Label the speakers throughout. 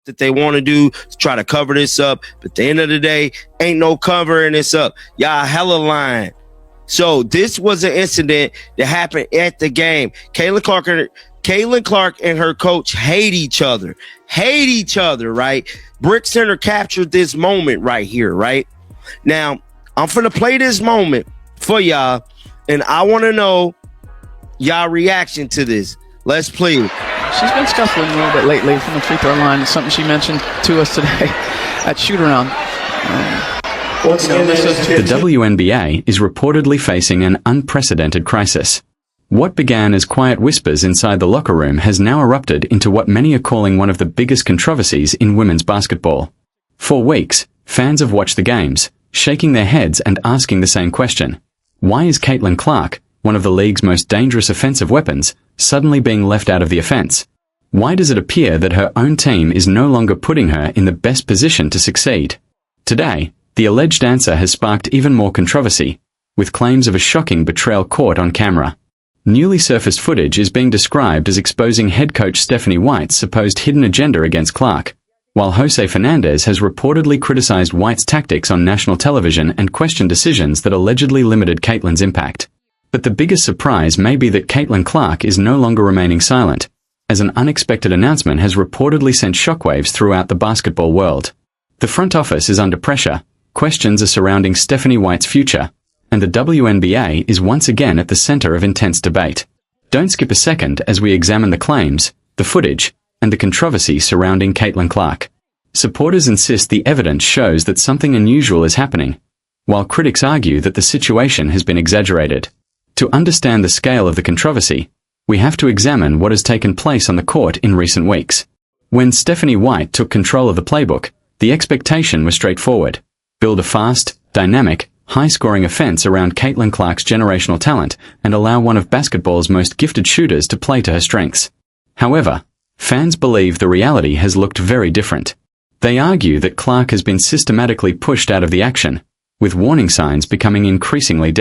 Speaker 1: that they want to do to try to cover this up. But at the end of the day, ain't no covering this up. Y'all hella lying. So this was an incident that happened at the game. Caitlin Clark and her coach hate each other, right? Brick Center captured this moment right here, right? Now, I'm finna play this moment for y'all, and I want to know y'all reaction to this. Let's play it.
Speaker 2: She's been scuffling a little bit lately from the free throw line. It's something she mentioned to us today at shoot-around.
Speaker 3: The WNBA is reportedly facing an unprecedented crisis. What began as quiet whispers inside the locker room has now erupted into what many are calling one of the biggest controversies in women's basketball. For weeks, fans have watched the games, shaking their heads and asking the same question. Why is Caitlin Clark, one of the league's most dangerous offensive weapons, suddenly being left out of the offense? Why does it appear that her own team is no longer putting her in the best position to succeed? Today, the alleged answer has sparked even more controversy, with claims of a shocking betrayal caught on camera. Newly surfaced footage is being described as exposing head coach Stephanie White's supposed hidden agenda against Clark, while Jose Fernandez has reportedly criticized White's tactics on national television and questioned decisions that allegedly limited Caitlin's impact. But the biggest surprise may be that Caitlin Clark is no longer remaining silent, as an unexpected announcement has reportedly sent shockwaves throughout the basketball world. The front office is under pressure, questions are surrounding Stephanie White's future, and the WNBA is once again at the center of intense debate. Don't skip a second as we examine the claims, the footage, and the controversy surrounding Caitlin Clark. Supporters insist the evidence shows that something unusual is happening, while critics argue that the situation has been exaggerated. To understand the scale of the controversy, we have to examine what has taken place on the court in recent weeks. When Stephanie White took control of the playbook, the expectation was straightforward. Build a fast, dynamic, high-scoring offense around Caitlin Clark's generational talent and allow one of basketball's most gifted shooters to play to her strengths. However, fans believe the reality has looked very different. They argue that Clark has been systematically pushed out of the action, with warning signs becoming increasingly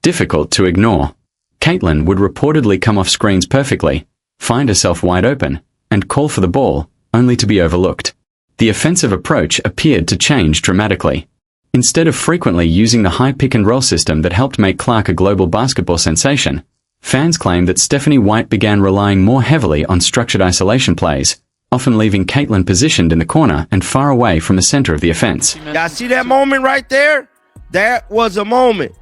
Speaker 3: difficult to ignore. Caitlin would reportedly come off screens perfectly, find herself wide open, and call for the ball, only to be overlooked. The offensive approach appeared to change dramatically. Instead of frequently using the high pick-and-roll system that helped make Clark a global basketball sensation, fans claim that Stephanie White began relying more heavily on structured isolation plays, often leaving Caitlin positioned in the corner and far away from the center of the offense.
Speaker 1: Y'all see that moment right there? That was a moment.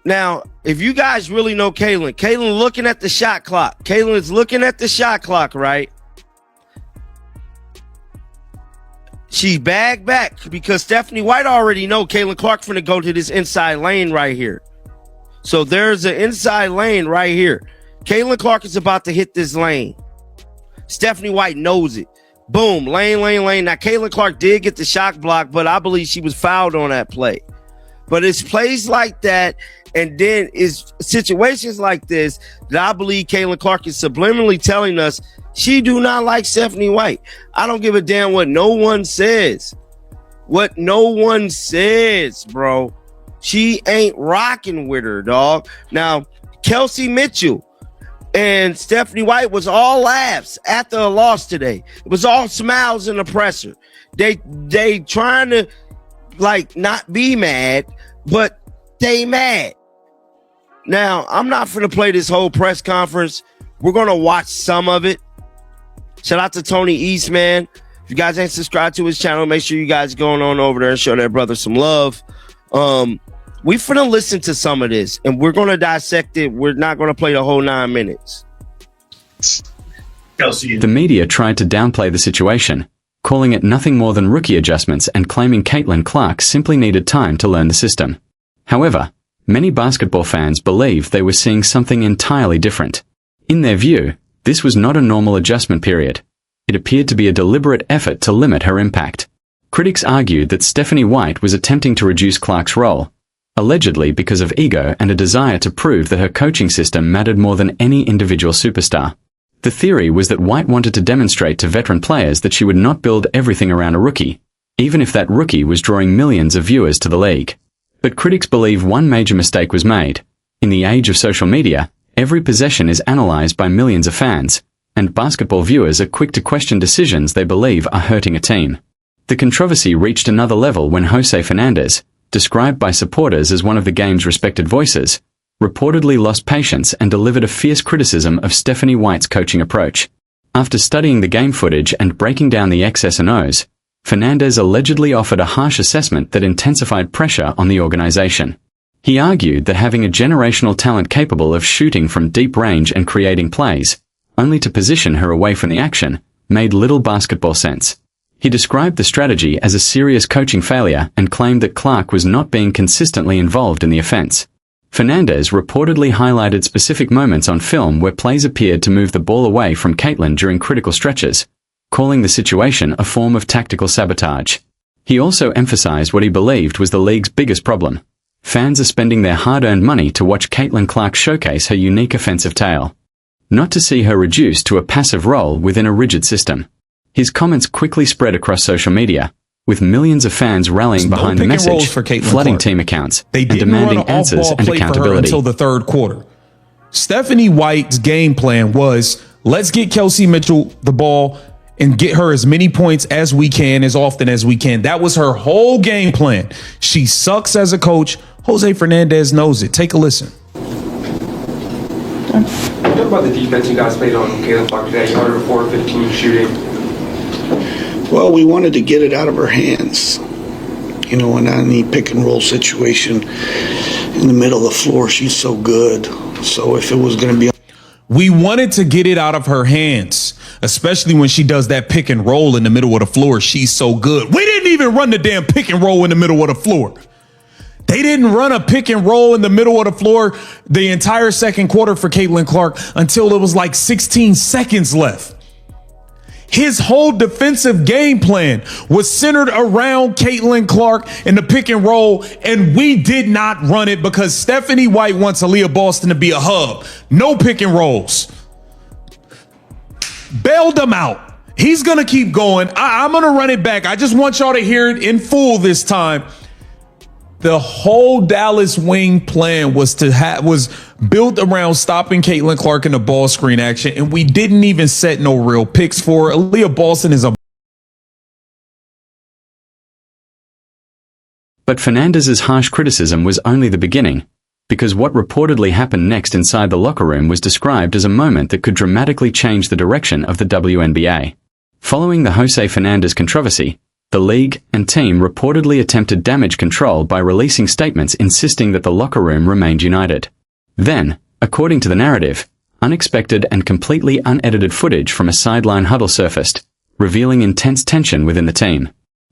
Speaker 1: Now, if you guys really know Caitlin looking at the shot clock. Caitlin's looking at the shot clock, right? She bagged back because Stephanie White already know Caitlin Clark finna go to this inside lane right here. So there's an inside lane right here. Caitlin Clark is about to hit this lane. Stephanie White knows it. Boom, lane. Now, Caitlin Clark did get the shot block, but I believe she was fouled on that play. But it's plays like that, and then it's situations like this that I believe Caitlin Clark is subliminally telling us she do not like Stephanie White. I don't give a damn what no one says. What no one says, bro. She ain't rocking with her, dog. Now, Kelsey Mitchell and Stephanie White was all laughs after a loss today. It was all smiles in the presser. They trying to like not be mad, but they mad. Now, I'm not finna play this whole press conference. We're gonna watch some of it. Shout out to Tony Eastman. If you guys ain't subscribed to his channel, make sure you guys going on over there and show that brother some love. We finna listen to some of this and we're gonna dissect it. We're not gonna play the whole 9 minutes.
Speaker 3: The media tried to downplay the situation, calling it nothing more than rookie adjustments and claiming Caitlin Clark simply needed time to learn the system. However, many basketball fans believed they were seeing something entirely different. In their view, this was not a normal adjustment period. It appeared to be a deliberate effort to limit her impact. Critics argued that Stephanie White was attempting to reduce Clark's role, allegedly because of ego and a desire to prove that her coaching system mattered more than any individual superstar. The theory was that White wanted to demonstrate to veteran players that she would not build everything around a rookie, even if that rookie was drawing millions of viewers to the league. But critics believe one major mistake was made. In the age of social media, every possession is analyzed by millions of fans, and basketball viewers are quick to question decisions they believe are hurting a team. The controversy reached another level when Jose Fernandez, described by supporters as one of the game's respected voices, reportedly lost patience and delivered a fierce criticism of Stephanie White's coaching approach. After studying the game footage and breaking down the X's and O's, Fernandez allegedly offered a harsh assessment that intensified pressure on the organization. He argued that having a generational talent capable of shooting from deep range and creating plays, only to position her away from the action, made little basketball sense. He described the strategy as a serious coaching failure and claimed that Clark was not being consistently involved in the offense. Fernandez reportedly highlighted specific moments on film where plays appeared to move the ball away from Caitlin during critical stretches, calling the situation a form of tactical sabotage. He also emphasized what he believed was the league's biggest problem. Fans are spending their hard-earned money to watch Caitlin Clark showcase her unique offensive tale, not to see her reduced to a passive role within a rigid system. His comments quickly spread across social media, with millions of fans rallying behind the message, flooding team accounts, and demanding answers and accountability.
Speaker 4: Until the third quarter. Stephanie White's game plan was, let's get Kelsey Mitchell the ball and get her as many points as we can, as often as we can. That was her whole game plan. She sucks as a coach. Jose Fernandez knows it. Take a listen.
Speaker 5: What about the defense you guys played on Caitlin Clark today? You ordered 4-15 shooting.
Speaker 6: Well, we wanted to get it out of her hands. You know, in any pick and roll situation in the middle of the floor, she's so good. So if it was going to be...
Speaker 4: We wanted to get it out of her hands, especially when she does that pick and roll in the middle of the floor. She's so good. We didn't even run the damn pick and roll in the middle of the floor. They didn't run a pick and roll in the middle of the floor the entire second quarter for Caitlin Clark until it was like 16 seconds left. His whole defensive game plan was centered around Caitlin Clark and the pick and roll, and we did not run it because Stephanie White wants Aaliyah Boston to be a hub. No pick and rolls. Bailed him out. He's going to keep going. I'm going to run it back. I just want y'all to hear it in full this time. The whole Dallas wing plan was built around stopping Caitlin Clark in the ball screen action, and we didn't even set no real picks for her. Aaliyah Boston is a...
Speaker 3: But Fernandez's harsh criticism was only the beginning, because what reportedly happened next inside the locker room was described as a moment that could dramatically change the direction of the WNBA. Following the Jose Fernandez controversy, the league and team reportedly attempted damage control by releasing statements insisting that the locker room remained united. Then, according to the narrative, unexpected and completely unedited footage from a sideline huddle surfaced, revealing intense tension within the team.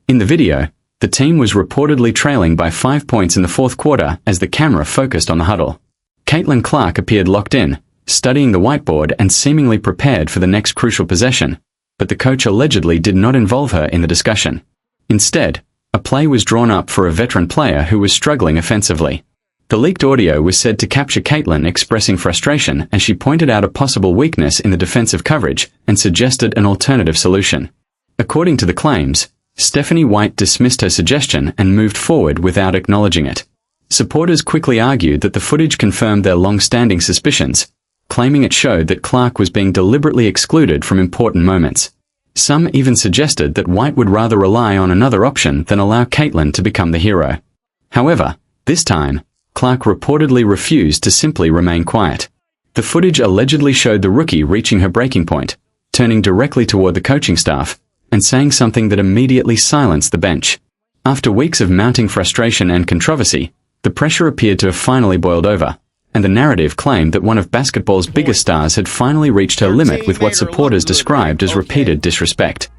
Speaker 3: In the video, the team was reportedly trailing by 5 points in the fourth quarter as the camera focused on the huddle. Caitlin Clark appeared locked in, studying the whiteboard and seemingly prepared for the next crucial possession, but the coach allegedly did not involve her in the discussion. Instead, a play was drawn up for a veteran player who was struggling offensively. The leaked audio was said to capture Caitlin expressing frustration as she pointed out a possible weakness in the defensive coverage and suggested an alternative solution. According to the claims, Stephanie White dismissed her suggestion and moved forward without acknowledging it. Supporters quickly argued that the footage confirmed their long-standing suspicions, claiming it showed that Clark was being deliberately excluded from important moments. Some even suggested that White would rather rely on another option than allow Caitlin to become the hero. However, this time, Clark reportedly refused to simply remain quiet. The footage allegedly showed the rookie reaching her breaking point, turning directly toward the coaching staff, and saying something that immediately silenced the bench. After weeks of mounting frustration and controversy, the pressure appeared to have finally boiled over, and the narrative claimed that one of basketball's biggest stars had finally reached her limit with what supporters described as repeated disrespect.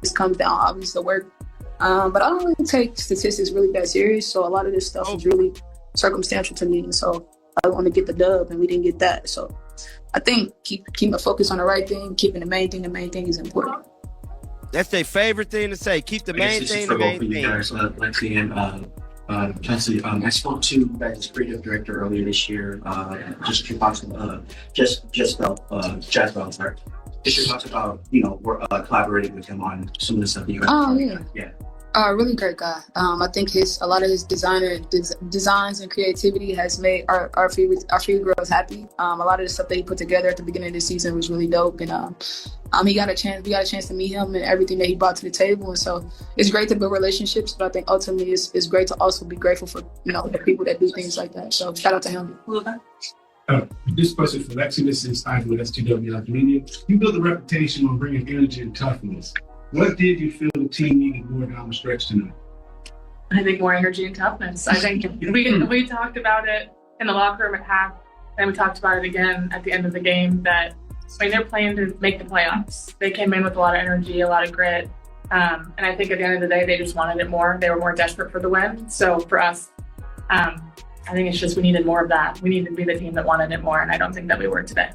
Speaker 7: This comes down obviously to work, but I don't really take statistics really that serious, so a lot of this stuff is really circumstantial to me, and so I want to get the dub, and we didn't get that. So I think keep my focus on the right thing, keeping the main thing is important.
Speaker 1: That's their favorite thing to say. Keep the main thing the main thing.
Speaker 8: Lexi and Chelsea, I spoke to Becky's creative director earlier this year, just your thoughts about Jasmine, sorry. Just your thoughts about, we're collaborating with him on some of the stuff that you guys
Speaker 7: yeah. Really great guy. I think a lot of his designs and creativity has made our favorite girls happy. A lot of the stuff that he put together at the beginning of the season was really dope, and we got a chance to meet him and everything that he brought to the table. And so it's great to build relationships, but I think ultimately it's great to also be grateful for the people that do things like that. So shout out to him.
Speaker 9: This question for Lexi. This is Ivan with STW Media. You build a reputation on bringing energy and toughness. What did you feel the team needed more down the stretch tonight?
Speaker 10: I think more energy and toughness. I think we talked about it in the locker room at half, and we talked about it again at the end of the game. That they're playing to make the playoffs. They came in with a lot of energy, a lot of grit, and I think at the end of the day, they just wanted it more. They were more desperate for the win. So for us, I think it's just we needed more of that. We needed to be the team that wanted it more, and I don't think that we were today.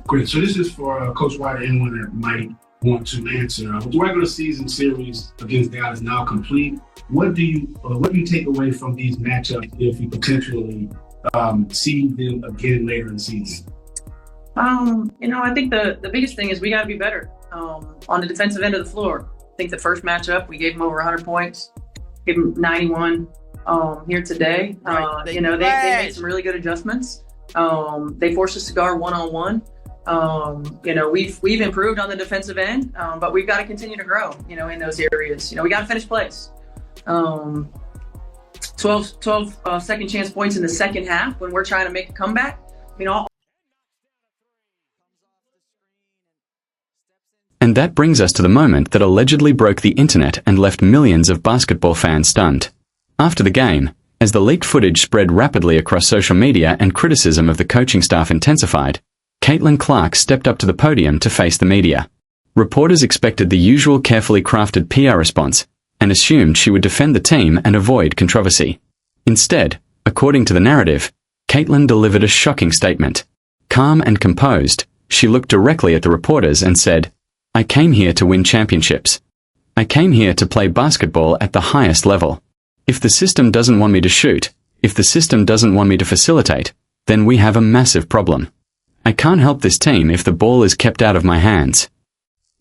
Speaker 9: Great. So this is for Coach White or anyone that might want to answer. With the regular season series against Dallas now complete, what do you take away from these matchups if you potentially see them again later in the season?
Speaker 2: I think the biggest thing is we got to be better on the defensive end of the floor. I think the first matchup we gave them over 100 points, gave them 91 here today. They made some really good adjustments. They forced us to guard one-on-one. We've improved on the defensive end, but we've got to continue to grow, in those areas. We got to finish plays. 12 second chance points in the second half when we're trying to make a comeback.
Speaker 3: And that brings us to the moment that allegedly broke the internet and left millions of basketball fans stunned. After the game, as the leaked footage spread rapidly across social media and criticism of the coaching staff intensified, Caitlin Clark stepped up to the podium to face the media. Reporters expected the usual carefully crafted PR response and assumed she would defend the team and avoid controversy. Instead, according to the narrative, Caitlin delivered a shocking statement. Calm and composed, she looked directly at the reporters and said, "I came here to win championships. I came here to play basketball at the highest level. If the system doesn't want me to shoot, if the system doesn't want me to facilitate, then we have a massive problem. I can't help this team if the ball is kept out of my hands."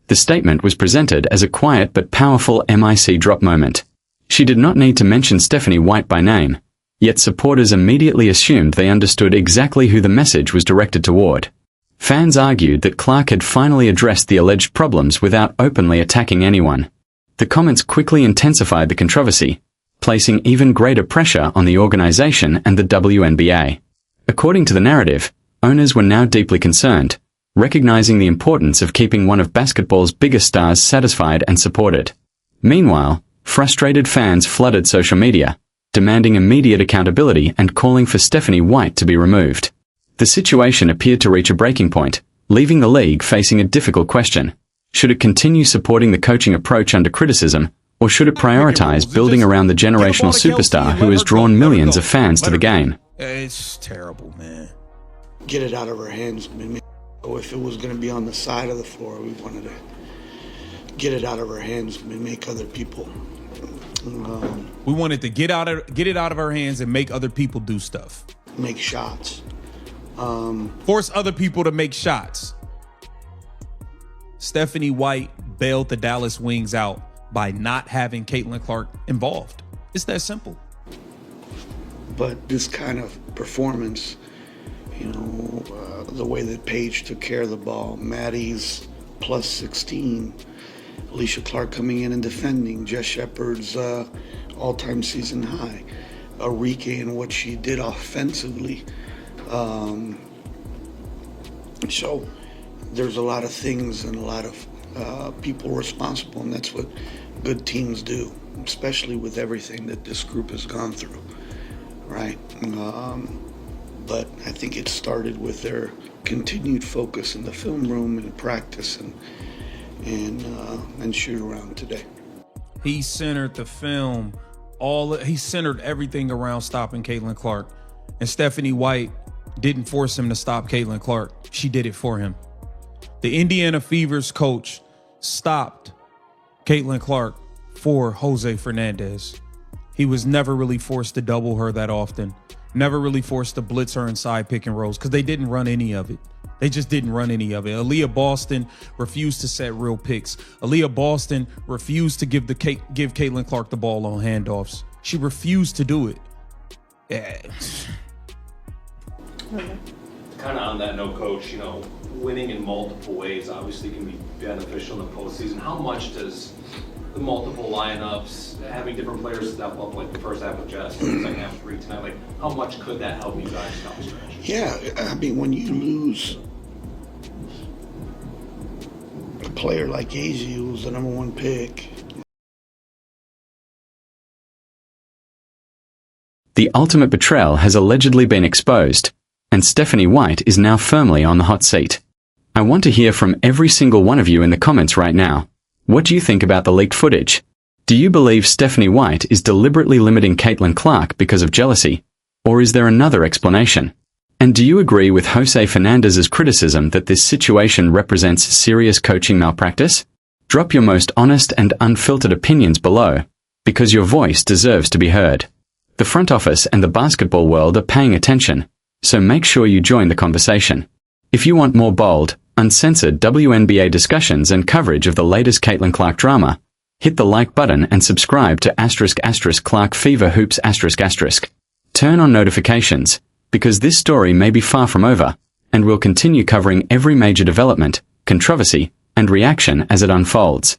Speaker 3: The statement was presented as a quiet but powerful mic drop moment. She did not need to mention Stephanie White by name, yet supporters immediately assumed they understood exactly who the message was directed toward. Fans argued that Clark had finally addressed the alleged problems without openly attacking anyone. The comments quickly intensified the controversy, placing even greater pressure on the organization and the WNBA. According to the narrative, owners were now deeply concerned, recognizing the importance of keeping one of basketball's biggest stars satisfied and supported. Meanwhile, frustrated fans flooded social media, demanding immediate accountability and calling for Stephanie White to be removed. The situation appeared to reach a breaking point, leaving the league facing a difficult question. Should it continue supporting the coaching approach under criticism, or should it prioritize building around the generational superstar who has drawn millions of fans to the game?
Speaker 4: It's terrible, man.
Speaker 6: Get it out of her hands. If it was going to be on the side of the floor, we wanted to get it out of her hands and make other people.
Speaker 4: We wanted to get it out of her hands and make other people do stuff.
Speaker 6: Make shots.
Speaker 4: Force other people to make shots. Stephanie White bailed the Dallas Wings out by not having Caitlin Clark involved. It's that simple.
Speaker 6: But this kind of performance, the way that Paige took care of the ball, Maddie's plus 16, Alicia Clark coming in and defending, Jess Shepard's all-time season high, Arike and what she did offensively. So there's a lot of things and a lot of people responsible, and that's what good teams do, especially with everything that this group has gone through, right? But I think it started with their continued focus in the film room and practice and shoot around today.
Speaker 4: He centered the film, he centered everything around stopping Caitlin Clark. And Stephanie White didn't force him to stop Caitlin Clark. She did it for him. The Indiana Fever's coach stopped Caitlin Clark for Jose Fernandez. He was never really forced to double her that often. Never really forced to blitz her inside pick and rolls because they didn't run any of it. They just didn't run any of it. Aaliyah Boston refused to set real picks. Aaliyah Boston refused to give Caitlin Clark the ball on handoffs. She refused to do it. Yeah.
Speaker 11: Kind of on that note, Coach, you know, winning in multiple ways obviously can be beneficial in the postseason. How much does the multiple lineups, having different players step up, like the first half with Jess, the second half with Reed tonight, like how much could that help you guys down the stretch?
Speaker 6: Yeah, I mean, when you lose a player like Azzi, who was the #1 pick.
Speaker 3: The ultimate betrayal has allegedly been exposed, and Stephanie White is now firmly on the hot seat. I want to hear from every single one of you in the comments right now. What do you think about the leaked footage? Do you believe Stephanie White is deliberately limiting Caitlin Clark because of jealousy? Or is there another explanation? And do you agree with Jose Fernandez's criticism that this situation represents serious coaching malpractice? Drop your most honest and unfiltered opinions below, because your voice deserves to be heard. The front office and the basketball world are paying attention, so make sure you join the conversation. If you want more bold, uncensored WNBA discussions and coverage of the latest Caitlin Clark drama, hit the like button and subscribe to *** Clark Fever Hoops ***. Turn on notifications, because this story may be far from over, and we'll continue covering every major development, controversy, and reaction as it unfolds.